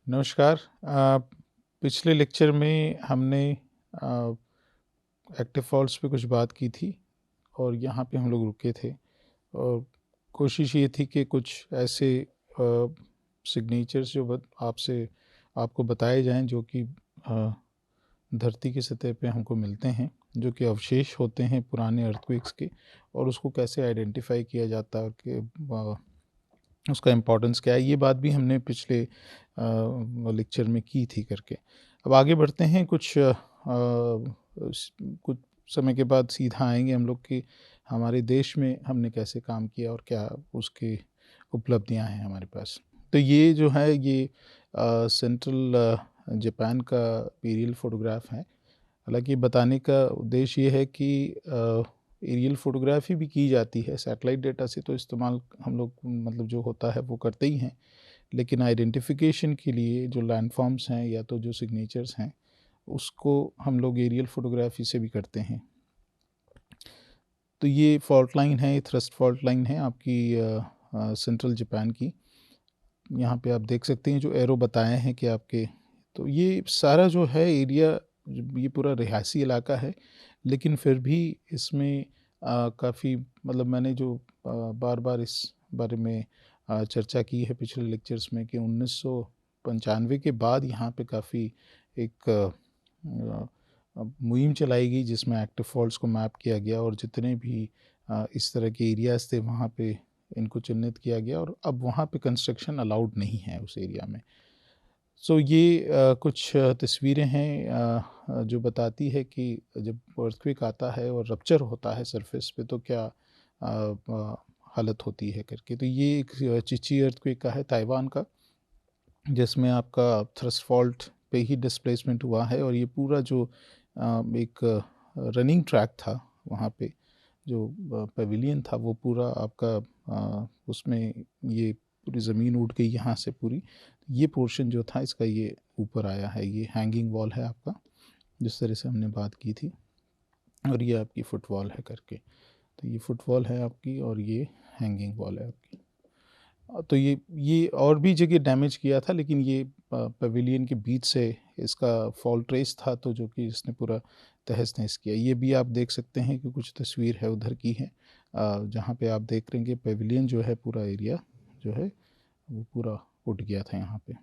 नमस्कार। पिछले लेक्चर में हमने एक्टिव फॉल्ट्स पे कुछ बात की थी और यहाँ पे हम लोग रुके थे और कोशिश ये थी कि कुछ ऐसे सिग्नेचर्स जो आपको बताए जाएं जो कि धरती की सतह पे हमको मिलते हैं, जो कि अवशेष होते हैं पुराने अर्थक्वेक्स के, और उसको कैसे आइडेंटिफाई किया जाता है और उसका इम्पोर्टेंस क्या है। ये बात भी हमने पिछले लेक्चर में की थी करके। अब आगे बढ़ते हैं। कुछ समय के बाद सीधा आएंगे हम लोग कि हमारे देश में हमने कैसे काम किया और क्या उसकी उपलब्धियां हैं हमारे पास। तो ये जो है ये सेंट्रल जापान का एरियल फोटोग्राफ है। हालांकि बताने का उद्देश्य ये है कि एरियल फोटोग्राफी भी की जाती है, सैटेलाइट डेटा से तो इस्तेमाल हम लोग मतलब जो होता है वो करते ही हैं, लेकिन आइडेंटिफिकेशन के लिए जो लैंडफॉर्म्स हैं या तो जो सिग्नेचर्स हैं उसको हम लोग एरियल फोटोग्राफी से भी करते हैं। तो ये फॉल्ट लाइन है, थ्रस्ट फॉल्ट लाइन है आपकी सेंट्रल जापान की। यहाँ पे आप देख सकते हैं जो एरो बताए हैं कि आपके, तो ये सारा जो है एरिया, ये पूरा रिहायशी इलाका है, लेकिन फिर भी इसमें काफ़ी मतलब मैंने जो बार बार इस बारे में चर्चा की है पिछले लेक्चर्स में कि 1995 के बाद यहाँ पे काफ़ी एक मुहिम चलाई गई जिसमें एक्टिव फॉल्ट्स को मैप किया गया और जितने भी इस तरह के एरियाज़ थे वहाँ पे इनको चिन्हित किया गया और अब वहाँ पे कंस्ट्रक्शन अलाउड नहीं है उस एरिया में। सो ये कुछ तस्वीरें हैं जो बताती है कि जब अर्थक्वेक आता है और रप्चर होता है सरफेस पे तो क्या हालत होती है करके। तो ये एक चिची अर्थक्वेक का है, ताइवान का, जिसमें आपका थ्रस्ट फॉल्ट पे ही डिस्प्लेसमेंट हुआ है और ये पूरा जो एक रनिंग ट्रैक था वहाँ पे, जो पेविलियन था वो पूरा आपका उसमें ये पूरी ज़मीन उठ गई यहाँ से पूरी। ये पोर्शन जो था इसका ये ऊपर आया है, ये हैंगिंग वॉल है आपका, जिस तरह से हमने बात की थी, और ये आपकी फुटवॉल है करके। तो ये फुटवॉल है आपकी और ये हैंगिंग वॉल है आपकी। तो ये और भी जगह डैमेज किया था, लेकिन ये पवेलियन के बीच से इसका फॉल ट्रेस था तो जो कि इसने पूरा तहस नहस किया। ये भी आप देख सकते हैं कि कुछ तस्वीर है उधर की है जहाँ पे आप देख रहे हैं कि पवेलियन जो है पूरा एरिया जो है वो पूरा उठ गया था यहाँ पे।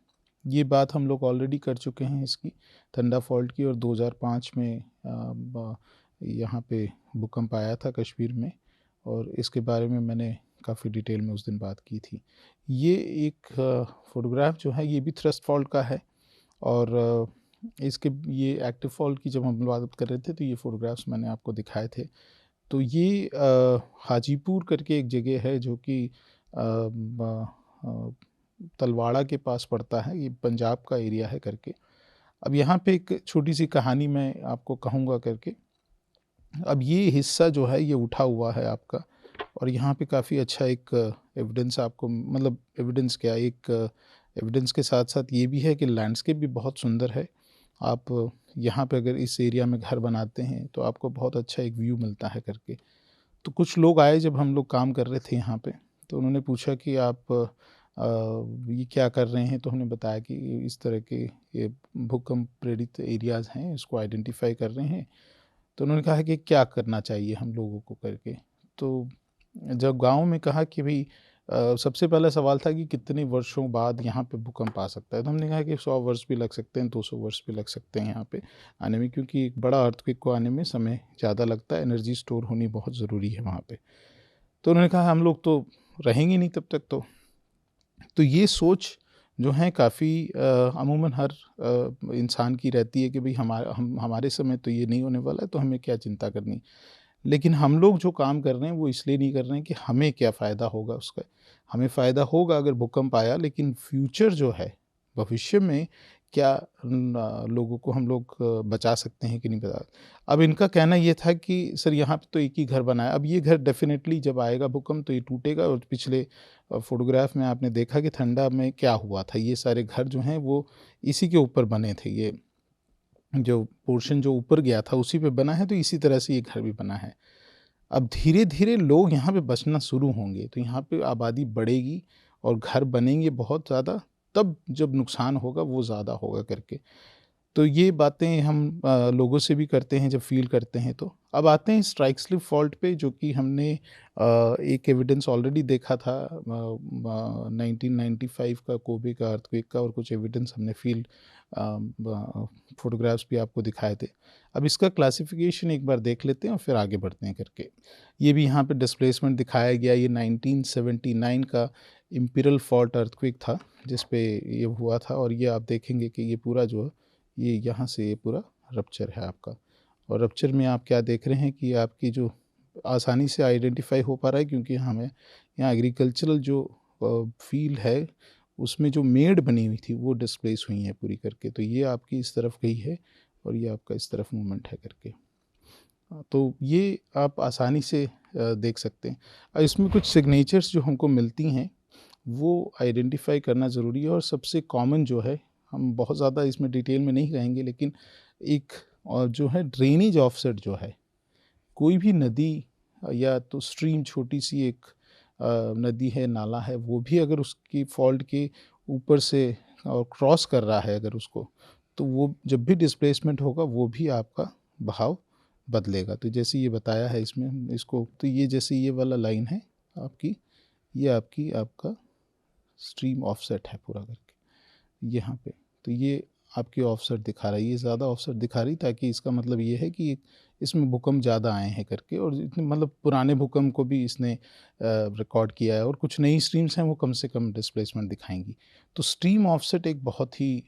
ये बात हम लोग ऑलरेडी कर चुके हैं इसकी, ठंडा फॉल्ट की, और 2005 में यहाँ पे भूकंप आया था कश्मीर में और इसके बारे में मैंने काफ़ी डिटेल में उस दिन बात की थी। ये एक फ़ोटोग्राफ जो है ये भी थ्रस्ट फॉल्ट का है और इसके ये एक्टिव फॉल्ट की जब हम बात कर रहे थे तो ये फ़ोटोग्राफ्स मैंने आपको दिखाए थे। तो ये हाजीपुर करके एक जगह है जो कि तलवाड़ा के पास पड़ता है, ये पंजाब का एरिया है करके। अब यहाँ पे एक छोटी सी कहानी मैं आपको कहूँगा करके। अब ये हिस्सा जो है ये उठा हुआ है आपका और यहाँ पे काफ़ी अच्छा एक एविडेंस आपको, मतलब एविडेंस क्या, एक एविडेंस के साथ साथ ये भी है कि लैंडस्केप भी बहुत सुंदर है। आप यहाँ पे अगर इस एरिया में घर बनाते हैं तो आपको बहुत अच्छा एक व्यू मिलता है करके। तो कुछ लोग आए जब हम लोग काम कर रहे थे यहाँ पे, तो उन्होंने पूछा कि आप ये क्या कर रहे हैं। तो हमने बताया कि इस तरह के ये भूकंप प्रेरित एरियाज़ हैं, इसको आइडेंटिफाई कर रहे हैं। तो उन्होंने कहा कि क्या करना चाहिए हम लोगों को करके। तो जब गाँव में कहा कि भाई सबसे पहला सवाल था कि कितने वर्षों बाद यहाँ पे भूकंप आ सकता है। तो हमने कहा कि 100 वर्ष भी लग सकते हैं, 200 वर्ष भी लग सकते हैं यहाँ पे आने में, क्योंकि एक बड़ा अर्थक्वेक को आने में समय ज़्यादा लगता है, एनर्जी स्टोर होनी बहुत ज़रूरी है वहाँ पे। तो उन्होंने कहा हम लोग तो रहेंगे नहीं तब तक। तो ये सोच जो है काफ़ी अमूमन हर इंसान की रहती है कि भाई हमारे समय तो ये नहीं होने वाला है तो हमें क्या चिंता करनी। लेकिन हम लोग जो काम कर रहे हैं वो इसलिए नहीं कर रहे हैं कि हमें क्या फ़ायदा होगा उसका। हमें फ़ायदा होगा अगर भूकंप आया, लेकिन फ्यूचर जो है, भविष्य में क्या लोगों को हम लोग बचा सकते हैं कि नहीं बचा। अब इनका कहना ये था कि सर यहाँ पे तो एक ही घर बना है, अब ये घर डेफ़िनेटली जब आएगा भूकंप तो ये टूटेगा। और पिछले फ़ोटोग्राफ में आपने देखा कि ठंडा में क्या हुआ था, ये सारे घर जो हैं वो इसी के ऊपर बने थे। ये जो पोर्शन जो ऊपर गया था उसी पे बना है, तो इसी तरह से ये घर भी बना है। अब धीरे-धीरे लोग यहाँ पे बसना शुरू होंगे, तो यहाँ पे आबादी बढ़ेगी और घर बनेंगे बहुत ज़्यादा, तब जब नुकसान होगा वो ज़्यादा होगा करके। तो ये बातें हम लोगों से भी करते हैं जब फ़ील करते हैं तो। अब आते हैं स्ट्राइक स्लिप फ़ॉल्ट पे, जो कि हमने एक एविडेंस ऑलरेडी देखा था 1995 का कोबे का अर्थक्वेक का, और कुछ एविडेंस हमने फ़ील्ड फ़ोटोग्राफ्स भी आपको दिखाए थे। अब इसका क्लासिफ़िकेशन एक बार देख लेते हैं और फिर आगे बढ़ते हैं करके। ये भी यहाँ पे डिस्प्लेसमेंट दिखाया गया, ये 1979 का इम्पीरियल फ़ॉल्ट अर्थक्वेक था जिस पे ये हुआ था, और ये आप देखेंगे कि ये पूरा जो है ये यहाँ से ये पूरा रप्चर है आपका। और रप्चर में आप क्या देख रहे हैं कि आपकी जो आसानी से आइडेंटिफ़ाई हो पा रहा है, क्योंकि हमें यहाँ एग्रीकल्चरल जो फ़ील्ड है उसमें जो मेड़ बनी हुई थी वो डिस्प्लेस हुई हैं पूरी करके। तो ये आपकी इस तरफ गई है और ये आपका इस तरफ मूवमेंट है करके। तो ये आप आसानी से देख सकते हैं। इसमें कुछ सिग्नेचर्स जो हमको मिलती हैं वो आइडेंटिफ़ाई करना ज़रूरी है, और सबसे कॉमन जो है, हम बहुत ज़्यादा इसमें डिटेल में नहीं कहेंगे, लेकिन एक जो है ड्रेनेज ऑफसेट जो है, कोई भी नदी या तो स्ट्रीम, छोटी सी एक नदी है, नाला है, वो भी अगर उसकी फॉल्ट के ऊपर से क्रॉस कर रहा है अगर उसको, तो वो जब भी डिस्प्लेसमेंट होगा वो भी आपका बहाव बदलेगा। तो जैसे ये बताया है इसमें इसको, तो ये जैसे ये वाला लाइन है आपकी, ये आपका स्ट्रीम ऑफसेट है पूरा करके यहाँ पे। तो ये आपकी ऑफसेट दिखा रहा है, ये ज़्यादा ऑफसेट दिखा रही, ताकि इसका मतलब ये है कि इसमें भूकंप ज़्यादा आए हैं करके, और इतने मतलब पुराने भूकंप को भी इसने रिकॉर्ड किया है, और कुछ नई स्ट्रीम्स हैं वो कम से कम डिस्प्लेसमेंट दिखाएंगी। तो स्ट्रीम ऑफसेट एक बहुत ही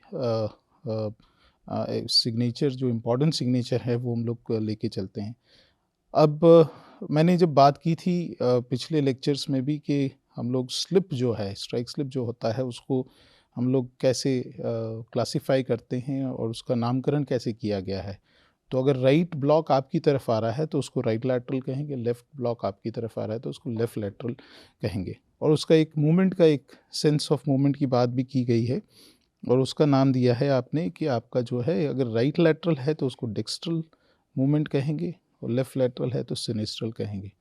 सिग्नेचर, जो इम्पोर्टेंट सिग्नेचर है वो हम लोग लेके चलते हैं। अब मैंने जब बात की थी पिछले लेक्चर्स में भी कि हम लोग स्लिप जो है, स्ट्राइक स्लिप जो होता है, उसको हम लोग कैसे क्लासिफाई करते हैं और उसका नामकरण कैसे किया गया है। तो अगर राइट ब्लॉक आपकी तरफ आ रहा है तो उसको राइट लैटरल कहेंगे, लेफ़्ट ब्लॉक आपकी तरफ आ रहा है तो उसको लेफ़्ट लैटरल कहेंगे। और उसका एक मूवमेंट का एक सेंस ऑफ मूवमेंट की बात भी की गई है, और उसका नाम दिया है आपने कि आपका जो है, अगर राइट लैटरल है तो उसको डेक्स्ट्रल मूवमेंट कहेंगे, और लेफ़्ट लैटरल है तो सिनिस्ट्रल कहेंगे।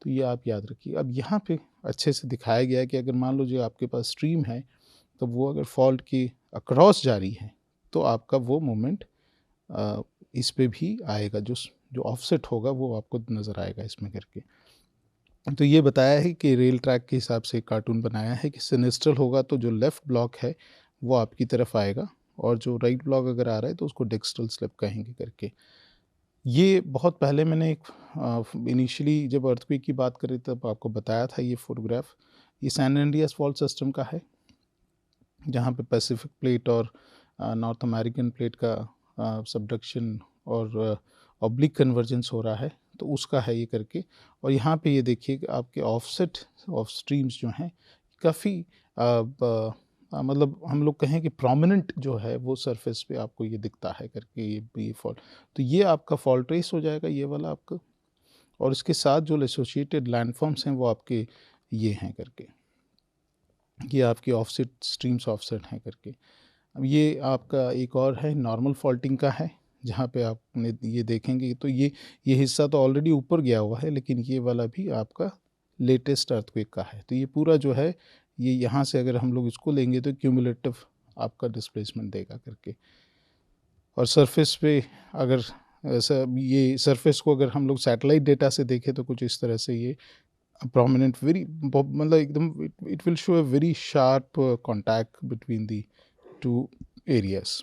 तो ये आप याद रखिए। अब यहाँ पे अच्छे से दिखाया गया है कि अगर मान लो जो आपके पास स्ट्रीम है, तो वो अगर फॉल्ट के अक्रॉस जा रही है तो आपका वो मूवमेंट इस पे भी आएगा, जो ऑफसेट होगा वो आपको नज़र आएगा इसमें करके। तो ये बताया है कि रेल ट्रैक के हिसाब से कार्टून बनाया है कि सिनिस्ट्रल होगा तो जो लेफ़्ट ब्लॉक है वो आपकी तरफ आएगा, और जो राइट ब्लॉक अगर आ रहा है तो उसको डेक्स्ट्रल स्लिप कहेंगे करके। ये बहुत पहले मैंने एक इनिशियली जब अर्थक्वेक की बात करी तब आपको बताया था ये फ़ोटोग्राफ। ये सैन एंड्रियास फॉल्ट सिस्टम का है, जहाँ पे पैसिफिक प्लेट और नॉर्थ अमेरिकन प्लेट का सबडक्शन और ऑब्लिक कन्वर्जेंस हो रहा है, तो उसका है ये करके। और यहाँ पे ये देखिए कि आपके ऑफसेट ऑफ स्ट्रीम्स जो हैं काफ़ी मतलब हम लोग कहें कि प्रोमिनेंट जो है वो सरफेस पे आपको ये दिखता है करके, ये फॉल्ट। तो ये आपका फॉल्ट ट्रेस हो जाएगा ये वाला आपका, और इसके साथ जो एसोसिएटेड लैंडफॉर्म्स हैं वो आपके ये हैं करके, ये आपकी ऑफसेट स्ट्रीम्स ऑफसेट हैं करके। अब ये आपका एक और है नॉर्मल फॉल्टिंग का है, जहाँ पे आपने ये देखेंगे तो ये हिस्सा तो ऑलरेडी ऊपर गया हुआ है, लेकिन ये वाला भी आपका लेटेस्ट अर्थक्वेक का है। तो ये पूरा जो है, ये यहाँ से अगर हम लोग इसको लेंगे तो क्यूमुलेटिव आपका डिस्प्लेसमेंट देगा करके। और सरफेस पे अगर ऐसा, ये सरफेस को अगर हम लोग सैटेलाइट डेटा से देखें तो कुछ इस तरह से ये प्रोमिनेंट वेरी मतलब एकदम it will show a very sharp contact between the two areas.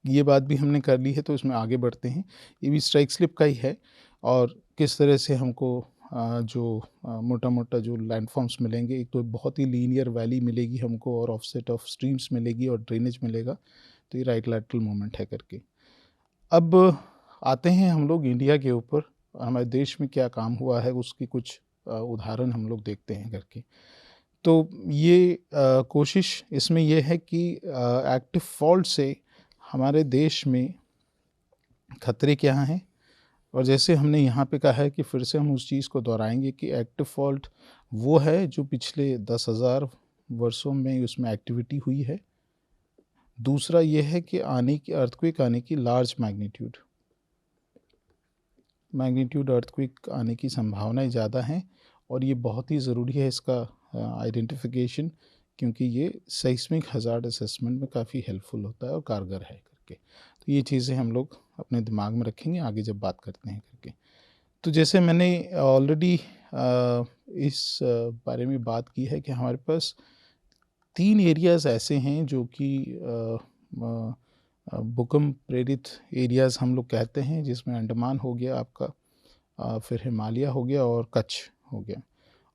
ये बात भी हमने कर ली है, तो इसमें आगे बढ़ते हैं। ये भी स्ट्राइक स्लिप का ही है, और किस तरह से हमको जो मोटा मोटा जो लैंडफॉर्म्स मिलेंगे, एक तो बहुत ही लीनियर वैली मिलेगी हमको, और ऑफसेट ऑफ स्ट्रीम्स मिलेगी, और ड्रेनेज मिलेगा। तो ये राइट लैटरल मूवमेंट है करके। अब आते हैं हम लोग इंडिया के ऊपर, हमारे देश में क्या काम हुआ है उसकी कुछ उदाहरण हम लोग देखते हैं करके। तो ये कोशिश इसमें ये है कि एक्टिव फॉल्ट से हमारे देश में खतरे क्या हैं, और जैसे हमने यहाँ पे कहा है कि फिर से हम उस चीज़ को दोहराएंगे कि एक्टिव फॉल्ट वो है जो पिछले 10,000 वर्षों में उसमें एक्टिविटी हुई है। दूसरा ये है कि आने की अर्थक्वेक आने की लार्ज मैग्नीट्यूड अर्थक्वेक आने की संभावनाएं ज़्यादा हैं, और ये बहुत ही ज़रूरी है इसका आइडेंटिफिकेशन, क्योंकि ये सेस्मिक हज़ार्ड असेसमेंट में काफ़ी हेल्पफुल होता है और कारगर है करके। तो ये चीज़ें हम लोग अपने दिमाग में रखेंगे आगे जब बात करते हैं करके। तो जैसे मैंने ऑलरेडी इस बारे में बात की है कि हमारे पास 3 एरियाज़ ऐसे हैं जो कि भूकंप प्रेरित एरियाज़ हम लोग कहते हैं, जिसमें अंडमान हो गया आपका, फिर हिमालय हो गया और कच्छ हो गया।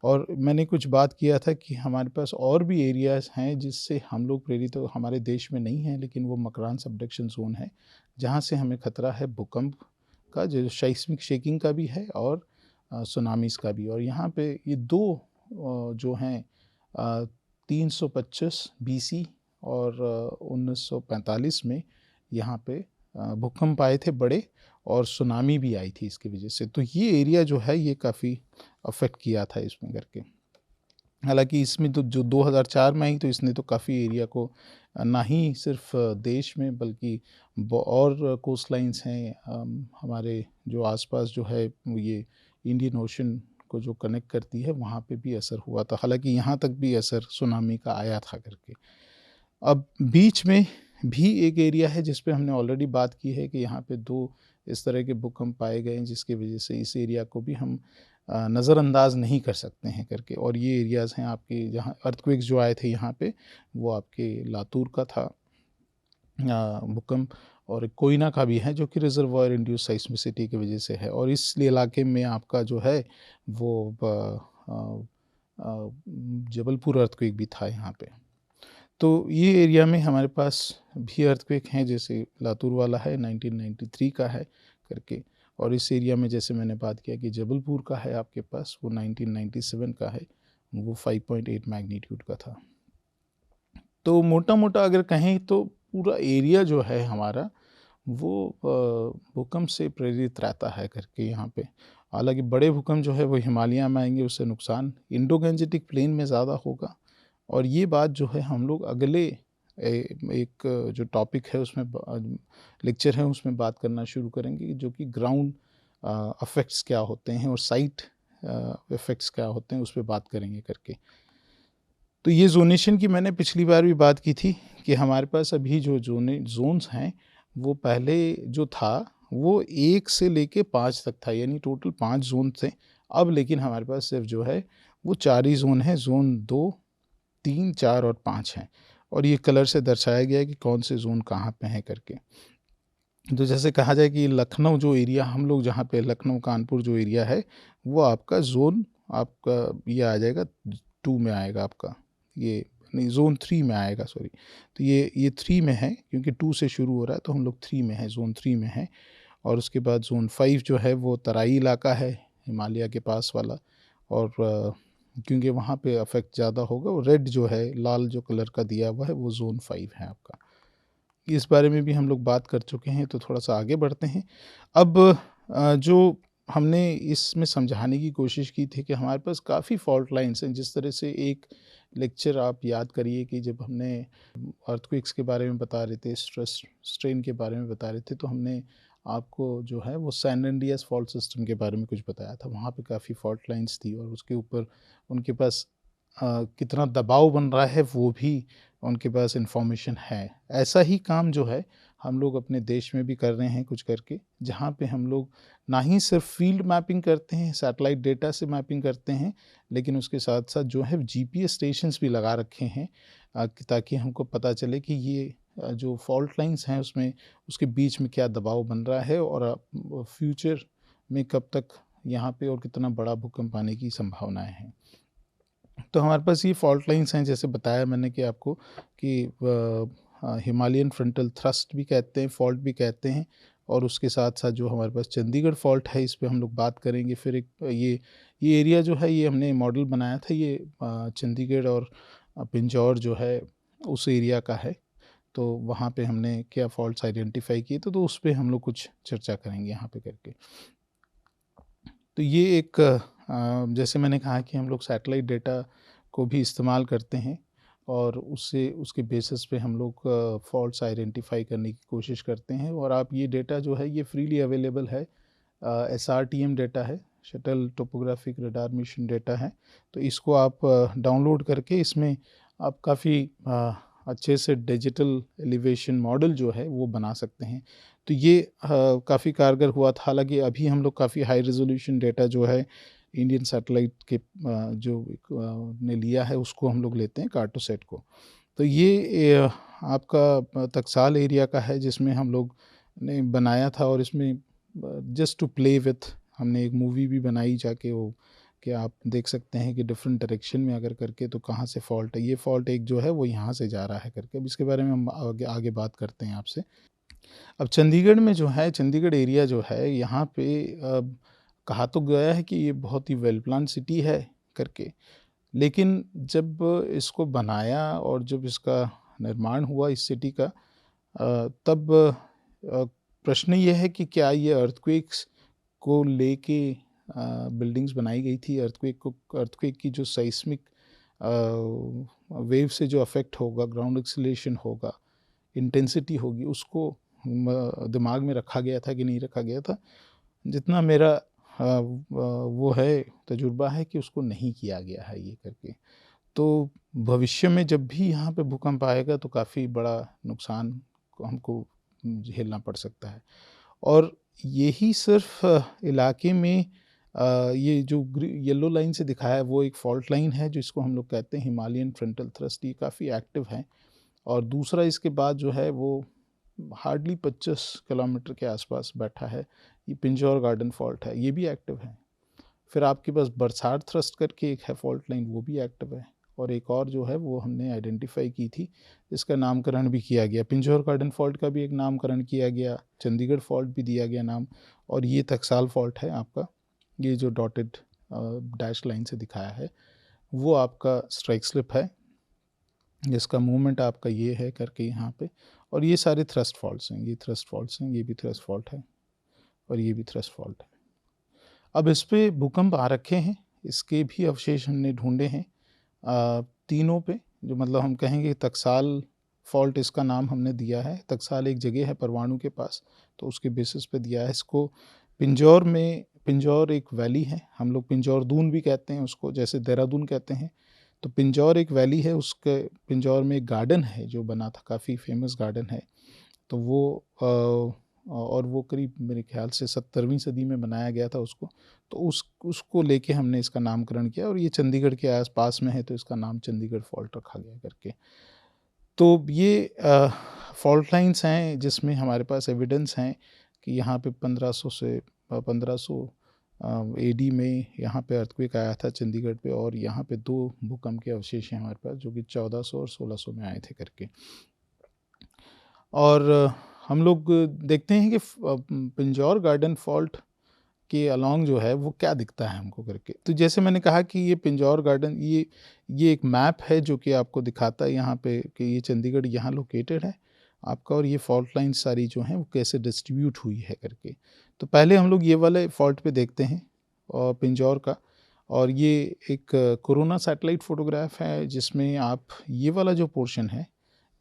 और मैंने कुछ बात किया था कि हमारे पास और भी एरियाज़ हैं जिससे हम लोग प्रेरित तो हमारे देश में नहीं हैं, लेकिन वो मकरान सबडक्शन ज़ोन है, जहाँ से हमें खतरा है भूकंप का, जो सेismic शेकिंग का भी है और सुनामीज़ का भी। और यहाँ पे ये 2 जो हैं 325 बीसी और 1945 में यहाँ पे भूकंप आए थे बड़े, और सुनामी भी आई थी इसकी वजह से। तो ये एरिया जो है ये काफ़ी अफ़ेक्ट किया था इसमें करके। हालाँकि इसमें तो जो 2004 में आई, तो इसने तो काफ़ी एरिया को ना ही सिर्फ़ देश में बल्कि और कोस्ट लाइन्स हैं हमारे जो आसपास जो है ये इंडियन ओशन को जो कनेक्ट करती है, वहाँ पे भी असर हुआ था। हालाँकि यहाँ तक भी असर सुनामी का आया था करके। अब बीच में भी एक एरिया है जिस पे हमने ऑलरेडी बात की है कि यहाँ पे 2 इस तरह के भूकंप पाए गए हैं, जिसकी वजह से इस एरिया को भी हम नज़रअंदाज नहीं कर सकते हैं करके। और ये एरियाज़ हैं आपके, जहाँ अर्थक्वेक्स जो आए थे यहाँ पे, वो आपके लातूर का था भूकंप, और कोयना का भी है जो कि रिजर्वायर इंड्यूस साइस्मिसिटी की वजह से है। और इस इलाके में आपका जो है वो जबलपुर अर्थक्वेक भी था यहाँ पे। तो ये एरिया में हमारे पास भी अर्थक्वेक हैं, जैसे लातूर वाला है 1993 का है करके। और इस एरिया में जैसे मैंने बात किया कि जबलपुर का है आपके पास, वो 1997 का है, वो 5.8 मैग्नीट्यूड का था। तो मोटा-मोटा अगर कहें तो पूरा एरिया जो है हमारा वो भूकंप से प्रेरित रहता है करके यहाँ पे। हालाँकि बड़े भूकंप जो है वो हिमालय में आएँगे, उससे नुकसान इंडो-गैंजेटिक प्लेन में ज़्यादा होगा। और ये बात जो है हम लोग अगले एक जो टॉपिक है उसमें लेक्चर है उसमें बात करना शुरू करेंगे, जो कि ग्राउंड इफ़ेक्ट्स क्या होते हैं और साइट इफ़ेक्ट्स क्या होते हैं, उस पे बात करेंगे करके। तो ये ज़ोनेशन की मैंने पिछली बार भी बात की थी कि हमारे पास अभी जो ज़ोन्स हैं, वो पहले जो था वो 1 से लेके 5 तक था, यानी टोटल 5 ज़ोन थे। अब लेकिन हमारे पास सिर्फ जो है वो 4 ही ज़ोन हैं, ज़ोन 2, 3, 4 और 5 हैं। और ये कलर से दर्शाया गया है कि कौन से ज़ोन कहाँ पे हैं करके। तो जैसे कहा जाए कि लखनऊ जो एरिया हम लोग जहाँ पे लखनऊ कानपुर जो एरिया है, वो आपका ज़ोन आपका ये आ जाएगा 2 में आएगा आपका, ये नहीं ज़ोन 3 में आएगा, सॉरी। तो ये 3 में है क्योंकि 2 से शुरू हो रहा है, तो हम लोग 3 में हैं, ज़ोन 3 में हैं। और उसके बाद ज़ोन 5 जो है वो तराई इलाका है, हिमालय के पास वाला। और क्योंकि वहाँ पे अफ़ेक्ट ज़्यादा होगा, और रेड जो है, लाल जो कलर का दिया हुआ है, वो ज़ोन 5 है आपका। इस बारे में भी हम लोग बात कर चुके हैं, तो थोड़ा-सा आगे बढ़ते हैं। अब जो हमने इसमें समझाने की कोशिश की थी कि हमारे पास काफ़ी फ़ॉल्ट लाइन्स हैं। जिस तरह से एक लेक्चर आप याद करिए कि जब हमने अर्थक्वेक्स के बारे में बता रहे थे, स्ट्रेस स्ट्रेन के बारे में बता रहे थे, तो हमने आपको जो है वो सैन एंडियास फ़ॉल्ट सिस्टम के बारे में कुछ बताया था। वहाँ पे काफ़ी फ़ॉल्ट लाइन्स थी और उसके ऊपर उनके पास कितना दबाव बन रहा है वो भी उनके पास इन्फॉर्मेशन है। ऐसा ही काम जो है हम लोग अपने देश में भी कर रहे हैं कुछ करके, जहाँ पे हम लोग ना ही सिर्फ फील्ड मैपिंग करते हैं, सैटेलाइट डेटा से मैपिंग करते हैं, लेकिन उसके साथ-साथ जो है जीपीएस स्टेशंस भी लगा रखे हैं कि ताकि हमको पता चले कि ये जो फ़ॉल्ट लाइन्स हैं उसमें उसके बीच में क्या दबाव बन रहा है, और फ्यूचर में कब तक यहाँ पे और कितना बड़ा भूकंप आने की संभावनाएँ हैं। तो हमारे पास ये फ़ॉल्ट लाइन्स हैं, जैसे बताया मैंने कि आपको कि हिमालयन फ्रंटल थ्रस्ट भी कहते हैं, फ़ॉल्ट भी कहते हैं। और उसके साथ-साथ जो हमारे पास चंडीगढ़ फ़ॉल्ट है, इस पे हम लोग बात करेंगे। फिर एक ये एरिया जो है ये हमने मॉडल बनाया था, ये चंडीगढ़ और पिंजौर जो है उस एरिया का है। तो वहाँ पे हमने क्या फ़ॉल्ट्स आइडेंटिफ़ाई किए, तो उस पे हम लोग कुछ चर्चा करेंगे यहाँ पे करके। तो ये एक जैसे मैंने कहा कि हम लोग सैटेलाइट डेटा को भी इस्तेमाल करते हैं, और उससे उसके बेसिस पे हम लोग फ़ॉल्ट्स आइडेंटिफ़ाई करने की कोशिश करते हैं। और आप ये डेटा जो है ये फ्रीली अवेलेबल है, एसआरटीएम डेटा है, shuttle topographic radar mission data है। तो इसको आप डाउनलोड करके इसमें आप काफ़ी अच्छे से डिजिटल एलिवेशन मॉडल जो है वो बना सकते हैं। तो ये काफ़ी कारगर हुआ था। हालाँकि अभी हम लोग काफ़ी हाई रेज़ोल्यूशन डेटा जो है इंडियन सैटेलाइट के ने लिया है उसको हम लोग लेते हैं, कार्टोसैट को। तो ये आपका टकसाल एरिया का है जिसमें हम लोग ने बनाया था, और इसमें जस्ट टू प्ले विथ हमने एक मूवी भी बनाई जाके, वो कि आप देख सकते हैं कि डिफरेंट डायरेक्शन में अगर करके तो कहाँ से फ़ॉल्ट है। ये फ़ॉल्ट एक जो है वो यहाँ से जा रहा है करके, अब इसके बारे में हम आगे आगे बात करते हैं आपसे। अब चंडीगढ़ में जो है, चंडीगढ़ एरिया जो है यहाँ पे कहा तो गया है कि ये बहुत ही वेल प्लान्ड सिटी है करके, लेकिन जब इसको बनाया और जब इसका निर्माण हुआ इस सिटी का, तब प्रश्न ये है कि क्या ये अर्थक्वेक्स को लेके बिल्डिंग्स बनाई गई थी। अर्थक्वेक की जो साइस्मिक वेव से जो अफेक्ट होगा, ग्राउंड एक्सीलरेशन होगा, इंटेंसिटी होगी, उसको दिमाग में रखा गया था कि नहीं रखा गया था। जितना मेरा वो है तजुर्बा है कि उसको नहीं किया गया है ये करके। तो भविष्य में जब भी यहाँ पे भूकंप आएगा तो काफ़ी बड़ा नुकसान को हमको झेलना पड़ सकता है। और यही सिर्फ इलाके में ये जो येलो लाइन से दिखाया है वो एक फॉल्ट लाइन है जिसको हम लोग कहते हैं हिमालयन फ्रंटल थ्रस्ट। ये काफ़ी एक्टिव है। और दूसरा इसके बाद जो है वो हार्डली 25 किलोमीटर के आसपास बैठा है, ये पिंजौर गार्डन फॉल्ट है, ये भी एक्टिव है। फिर आपके पास बरसात थ्रस्ट करके एक है फॉल्ट लाइन, वो भी एक्टिव है। और एक और जो है वो हमने आइडेंटिफाई की थी, इसका नामकरण भी किया गया। पिंजौर गार्डन फॉल्ट का भी एक नामकरण किया गया, चंडीगढ़ फॉल्ट भी दिया गया नाम, और ये टकसाल फॉल्ट है आपका। ये जो डॉटेड डैश लाइन से दिखाया है वो आपका स्ट्राइक स्लिप है, जिसका मूवमेंट आपका ये है करके यहाँ पे। और ये सारे थ्रस्ट फॉल्ट्स हैं, ये थ्रस्ट फॉल्ट्स हैं, ये भी थ्रस्ट फॉल्ट है, और ये भी थ्रस्ट फॉल्ट है। अब इस पे भूकंप आ रखे हैं, इसके भी अवशेष हमने ढूंढे हैं तीनों पे, जो मतलब हम कहेंगे टकसाल फॉल्ट इसका नाम हमने दिया है। टकसाल एक जगह है परवाणु के पास, तो उसके बेसिस पे दिया है इसको। पिंजौर में, पिंजौर एक वैली है, हम लोग पिंजौर दून भी कहते हैं उसको, जैसे देहरादून कहते हैं। तो पिंजौर एक वैली है, उसके पिंजौर में एक गार्डन है जो बना था, काफ़ी फेमस गार्डन है। तो वो और वो करीब मेरे ख्याल से 17वीं सदी में बनाया गया था उसको। तो उसको लेके हमने इसका नामकरण किया, और ये चंडीगढ़ के आस-पास में है तो इसका नाम चंडीगढ़ फॉल्ट रखा गया करके। तो ये फॉल्ट लाइन्स हैं जिसमें हमारे पास एविडेंस हैं कि यहाँ पे 1500 एडी में यहाँ पे अर्थक्वेक आया था चंडीगढ़ पे, और यहाँ पे 2 भूकंप के अवशेष हैं हमारे पास जो कि 1400 और 1600 में आए थे करके। और हम लोग देखते हैं कि पिंजौर गार्डन फॉल्ट के अलोंग जो है वो क्या दिखता है हमको करके। तो जैसे मैंने कहा कि ये पिंजौर गार्डन, ये एक मैप है जो कि आपको दिखाता है यहाँ पे कि ये चंडीगढ़ यहाँ लोकेटेड है आपका, और ये फॉल्ट लाइन सारी जो हैं वो कैसे डिस्ट्रीब्यूट हुई है करके। तो पहले हम लोग ये वाले फॉल्ट पे देखते हैं और पिंजौर का। और ये एक कोरोना सैटेलाइट फ़ोटोग्राफ है जिसमें आप ये वाला जो पोर्शन है,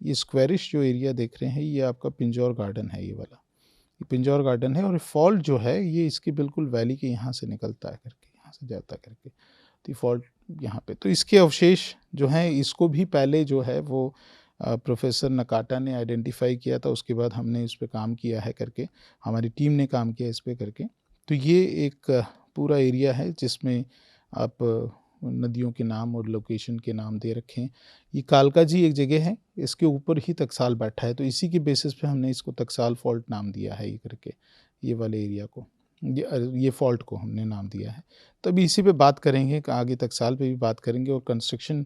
ये स्क्वेरिश जो एरिया देख रहे हैं, ये आपका पिंजौर गार्डन है, ये वाला ये पिंजौर गार्डन है। और फॉल्ट जो है ये इसकी बिल्कुल वैली के यहाँ से निकलता है करके, यहाँ से जाता है करके। तो ये फॉल्ट यहाँ पे, तो इसके अवशेष जो हैं इसको भी पहले जो है वो प्रोफेसर नकाटा ने आइडेंटिफाई किया था, उसके बाद हमने इस पे काम किया है करके, हमारी टीम ने काम किया इस पे करके। तो ये एक पूरा एरिया है जिसमें आप नदियों के नाम और लोकेशन के नाम दे रखे हैं। ये कालका जी एक जगह है, इसके ऊपर ही टकसाल बैठा है, तो इसी के बेसिस पे हमने इसको टकसाल फॉल्ट नाम दिया है ये करके, ये वाले एरिया को, ये फॉल्ट को हमने नाम दिया है। तो अभी इसी पे बात करेंगे, आगे टकसाल पे भी बात करेंगे, और कंस्ट्रक्शन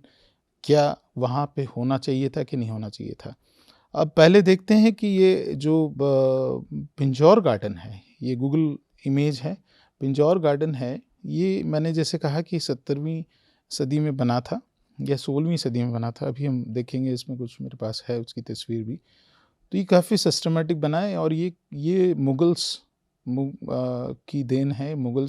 क्या वहाँ पे होना चाहिए था कि नहीं होना चाहिए था। अब पहले देखते हैं कि ये जो पिंजौर गार्डन है, ये गूगल इमेज है, पिंजौर गार्डन है। ये मैंने जैसे कहा कि 17वीं सदी में बना था या 16वीं सदी में बना था, अभी हम देखेंगे, इसमें कुछ मेरे पास है उसकी तस्वीर भी। तो ये काफ़ी सिस्टमैटिक बना है, और ये की देन है, मुग़ल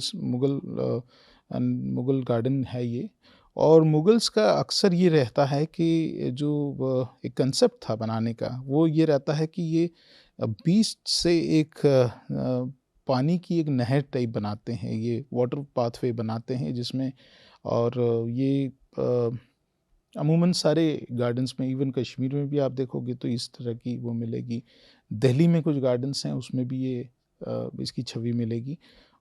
गार्डन है ये। और मुग़ल्स का अक्सर ये रहता है कि जो एक कंसेप्ट था बनाने का, वो ये रहता है कि ये बीच से एक पानी की एक नहर टाइप बनाते हैं, ये वाटर पाथवे बनाते हैं जिसमें, और ये अमूमन सारे गार्डन्स में, इवन कश्मीर में भी आप देखोगे तो इस तरह की वो मिलेगी। दिल्ली में कुछ गार्डन्स हैं उसमें भी ये इसकी छवि मिलेगी,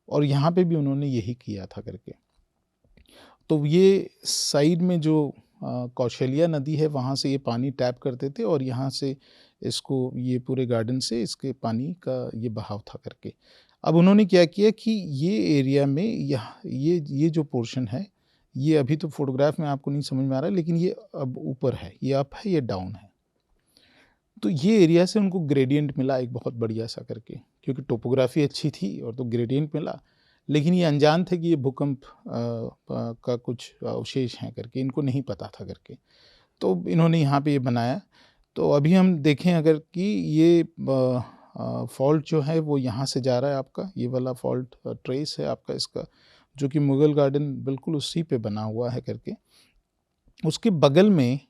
और यहाँ पे भी उन्होंने यही किया था करके। तो ये साइड में जो कौशल्या नदी है वहाँ से ये पानी टैप करते थे, और यहाँ से इसको ये पूरे गार्डन से इसके पानी का ये बहाव था करके। अब उन्होंने क्या किया कि ये एरिया में ये जो पोर्शन है, ये अभी तो फ़ोटोग्राफ में आपको नहीं समझ में आ रहा है, लेकिन ये अब ऊपर है, ये अप है, ये डाउन है। तो ये एरिया से उनको ग्रेडियंट मिला एक बहुत बढ़िया सा करके, क्योंकि टोपोग्राफ़ी अच्छी थी और तो ग्रेडियंट मिला। लेकिन ये अनजान थे कि ये भूकंप का कुछ अवशेष हैं करके, इनको नहीं पता था करके। तो इन्होंने यहाँ पे ये बनाया। तो अभी हम देखें अगर कि ये फ़ॉल्ट जो है वो यहाँ से जा रहा है आपका, ये वाला फ़ॉल्ट ट्रेस है आपका इसका, जो कि मुग़ल गार्डन बिल्कुल उसी पे बना हुआ है करके। उसके बगल में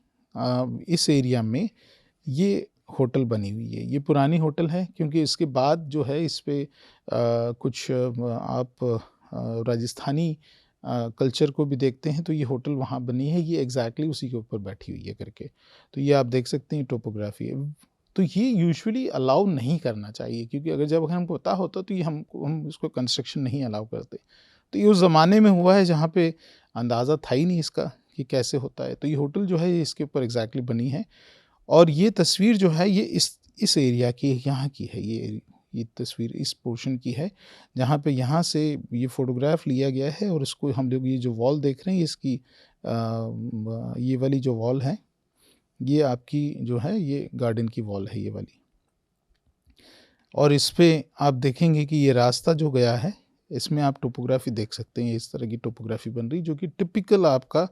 इस एरिया में ये होटल बनी हुई है। ये पुरानी होटल है, क्योंकि इसके बाद जो है इस पे कुछ आप राजस्थानी कल्चर को भी देखते हैं तो ये होटल वहाँ बनी है, ये एग्ज़ैक्टली उसी के ऊपर बैठी हुई है करके। तो ये आप देख सकते हैं टोपोग्राफ़ी है। तो ये यूजुअली अलाउ नहीं करना चाहिए, क्योंकि अगर जब हमको पता होता तो ये हम इसको कंस्ट्रक्शन नहीं अलाउ करते। तो ये उस ज़माने में हुआ है जहाँ पे अंदाज़ा था ही नहीं इसका कि कैसे होता है। तो ये होटल जो है ये इसके ऊपर एग्ज़ैक्टली बनी है, और ये तस्वीर जो है ये इस एरिया की यहाँ की है। ये तस्वीर इस पोर्शन की है, जहाँ पे यहाँ से ये फ़ोटोग्राफ लिया गया है, और इसको हम लोग ये जो वॉल देख रहे हैं इसकी ये वाली जो वॉल है, ये आपकी जो है ये गार्डन की वॉल है ये वाली। और इस पे आप देखेंगे कि ये रास्ता जो गया है, इसमें आप टोपोग्राफ़ी देख सकते हैं, इस तरह की टोपोग्राफ़ी बन रही जो कि टिपिकल आपका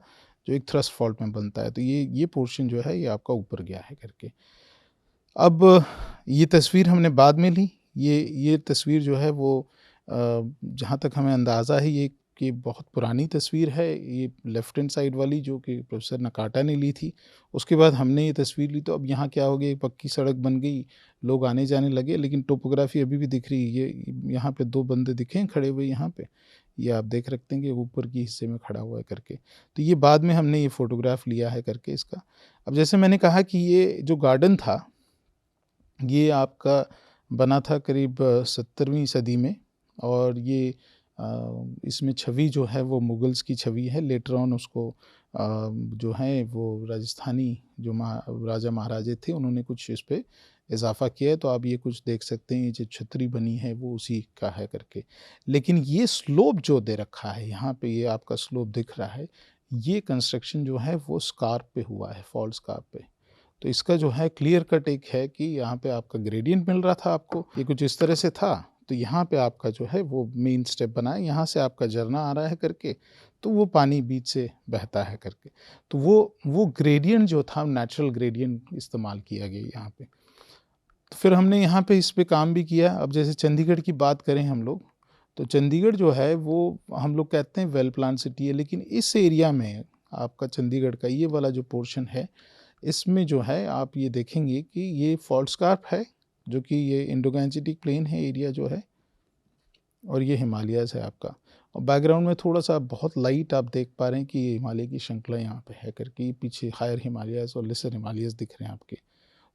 जो एक थ्रस्ट फ़ॉल्ट में बनता है। तो ये पोर्शन जो है ये आपका ऊपर गया है करके। अब ये तस्वीर हमने बाद में ली। ये तस्वीर जो है वो जहाँ तक हमें अंदाज़ा है ये कि बहुत पुरानी तस्वीर है। ये लेफ़्ट हैंड साइड वाली जो कि प्रोफ़ेसर नकाटा ने ली थी। उसके बाद हमने ये तस्वीर ली, तो अब यहाँ क्या हो गया, एक पक्की सड़क बन गई, लोग आने-जाने लगे, लेकिन टोपोग्राफ़ी अभी भी दिख रही है। ये यहाँ पे 2 बंदे दिखे हैं खड़े हुए यहाँ पे। ये आप देख सकते हैं कि ऊपर के हिस्से में खड़ा हुआ है करके। तो ये बाद में हमने ये फ़ोटोग्राफ़ लिया है करके इसका। अब जैसे मैंने कहा कि ये जो गार्डन था, ये आपका बना था करीब 17वीं सदी में, और ये इसमें छवि जो है वो मुगल्स की छवि है। लेटर ऑन उसको जो है वो राजस्थानी जो राजा महाराजे थे उन्होंने कुछ इस पे इज़ाफ़ा किया है। तो आप ये कुछ देख सकते हैं, ये जो छतरी बनी है वो उसी का है करके। लेकिन ये स्लोप जो दे रखा है यहाँ पे, ये आपका स्लोप दिख रहा है, ये कंस्ट्रक्शन जो है वो स्कार्प पे हुआ है, फ़ॉल्ट स्कार्प पे। तो इसका जो है क्लियर कट एक है कि यहाँ पे आपका ग्रेडियंट मिल रहा था आपको, ये कुछ इस तरह से था। तो यहाँ पे आपका जो है वो मेन स्टेप बना है, यहाँ से आपका झरना आ रहा है करके, तो वो पानी बीच से बहता है करके। तो वो ग्रेडियंट जो था नेचुरल ग्रेडियंट इस्तेमाल किया गया यहाँ पे। तो फिर हमने यहाँ पे इस पे काम भी किया। अब जैसे चंडीगढ़ की बात करें हम लोग, तो चंडीगढ़ जो है वो हम लोग कहते हैं वेल प्लान सिटी है, लेकिन इस एरिया में आपका चंडीगढ़ का ये वाला जो पोर्शन है, इसमें जो है आप ये देखेंगे कि ये फ़ॉल्ट स्कार्प है, जो कि ये इंडो गैंजेटिक प्लेन है एरिया जो है, और ये हिमालयाज़ है आपका। और बैकग्राउंड में थोड़ा-सा बहुत लाइट आप देख पा रहे हैं कि ये हिमालय की श्रृंखला यहाँ पे है करके, पीछे हायर हिमालयाज़ और लेसर हिमालयाज़ दिख रहे हैं आपके।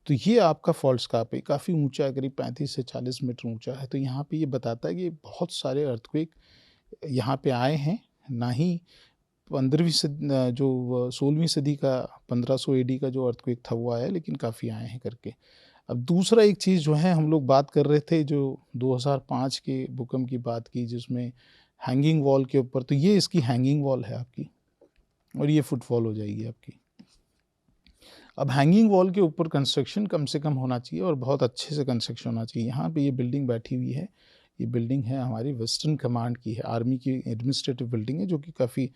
तो ये आपका फ़ॉल्ट स्कार्प है, काफ़ी ऊँचा है, करीब 35 से 40 मीटर ऊँचा है। तो यहाँ पे ये बताता है कि बहुत सारे अर्थक्वेक यहाँ पे आए हैं, ना ही 15वीं जो 16वीं सदी का 1500 एडी का जो अर्थक्वेक था वो आया, लेकिन काफ़ी आए हैं करके। अब दूसरा एक चीज़ जो है हम लोग बात कर रहे थे जो 2005 के भूकंप की बात की, जिसमें हैंगिंग वॉल के ऊपर, तो ये इसकी हैंगिंग वॉल है आपकी, और ये फुटवॉल हो जाएगी आपकी। अब हैंगिंग वॉल के ऊपर कंस्ट्रक्शन कम से कम होना चाहिए, और बहुत अच्छे से कंस्ट्रक्शन होना चाहिए। यहाँ पे ये बिल्डिंग बैठी हुई है, ये बिल्डिंग है हमारी वेस्टर्न कमांड की है, आर्मी की एडमिनिस्ट्रेटिव बिल्डिंग है, जो कि काफ़ी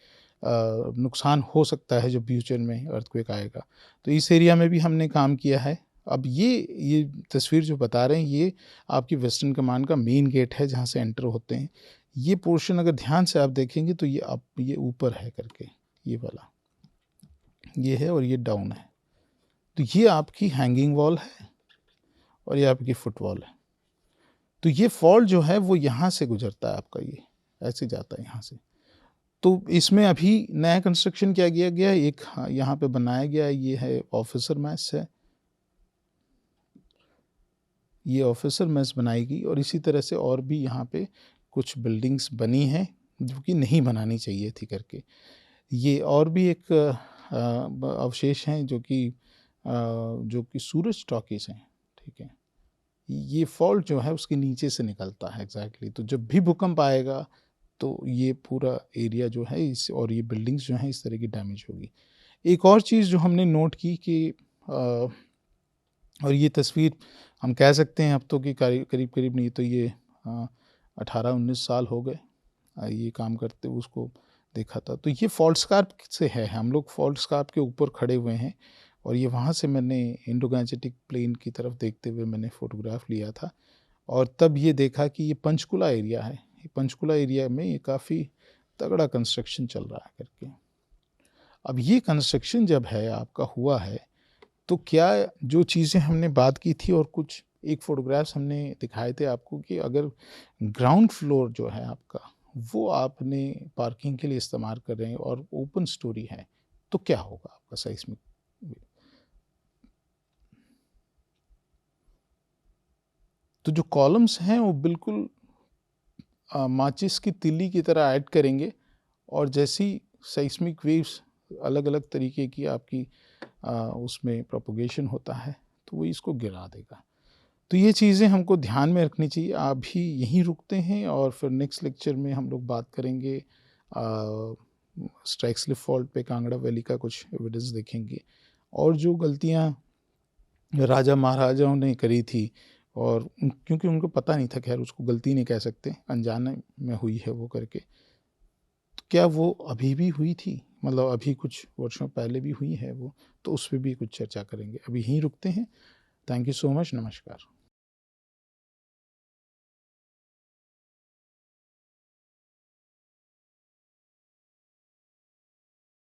नुकसान हो सकता है जब फ्यूचर में अर्थक्वेक आएगा। तो इस एरिया में भी हमने काम किया है। अब ये तस्वीर जो बता रहे हैं, ये आपकी वेस्टर्न कमांड का मेन गेट है जहाँ से एंटर होते हैं। ये पोर्शन अगर ध्यान से आप देखेंगे तो ये ऊपर है करके, ये वाला ये है, और ये डाउन है। तो ये आपकी हैंगिंग वॉल है, और ये आपकी फुटवॉल है। तो ये फॉल्ट जो है वो यहाँ से गुजरता है आपका, ये ऐसे जाता है यहाँ से। तो इसमें अभी नया कंस्ट्रक्शन क्या किया गया है, एक यहाँ पे बनाया गया है, ये है ऑफिसर मेस है। ये ऑफिसर मेस बनाई गई और इसी तरह से और भी यहाँ पे कुछ बिल्डिंग्स बनी हैं जो कि नहीं बनानी चाहिए थी करके। ये और भी एक अवशेष हैं जो कि सूरज टॉकीज़ हैं, ठीक है। ये फॉल्ट जो है उसके नीचे से निकलता है एग्ज़ैक्टली, तो जब भी भूकंप आएगा तो ये पूरा एरिया जो है इस और ये बिल्डिंग्स जो हैं इस तरह की डैमेज होगी। एक और चीज़ जो हमने नोट की कि और ये तस्वीर हम कह सकते हैं अब तो कि करीब-करीब नहीं तो ये 18-19 साल हो गए ये काम करते हुए उसको देखा था। तो ये फ़ॉल्ट स्कार्प से है, हम लोग फ़ॉल्ट स्कार्प के ऊपर खड़े हुए हैं और ये वहाँ से मैंने इंडो-गैंजेटिक प्लेन की तरफ देखते हुए मैंने फ़ोटोग्राफ लिया था और तब ये देखा कि ये पंचकुला एरिया है। ये पंचकुला एरिया में ये काफ़ी तगड़ा कंस्ट्रक्शन चल रहा है करके। अब ये कंस्ट्रक्शन जब है आपका हुआ है, तो क्या जो चीज़ें हमने बात की थी और कुछ एक फ़ोटोग्राफ्स हमने दिखाए थे आपको कि अगर ग्राउंड फ्लोर जो है आपका, वो आपने पार्किंग के लिए इस्तेमाल कर रहे हैं और ओपन स्टोरी है, तो क्या होगा आपका साइस्मिक वेव? तो जो कॉलम्स हैं वो बिल्कुल माचिस की तीली की तरह ऐड करेंगे और जैसी साइस्मिक वेव्स अलग-अलग तरीके की आपकी उसमें प्रोपगेशन होता है, तो वो इसको गिरा देगा। तो ये चीज़ें हमको ध्यान में रखनी चाहिए। अभी यहीं रुकते हैं और फिर नेक्स्ट लेक्चर में हम लोग बात करेंगे स्ट्राइक स्लिप फॉल्ट पे कांगड़ा वैली का कुछ एविडेंस देखेंगे और जो गलतियाँ राजा महाराजाओं ने करी थी और क्योंकि उनको पता नहीं था, खैर उसको गलती नहीं कह सकते, अनजाने में हुई है वो करके। तो क्या वो अभी भी हुई थी? मतलब अभी कुछ वर्षों पहले भी हुई है वो, तो उस पे भी कुछ चर्चा करेंगे। अभी यहीं रुकते हैं। Thank you so much. नमस्कार।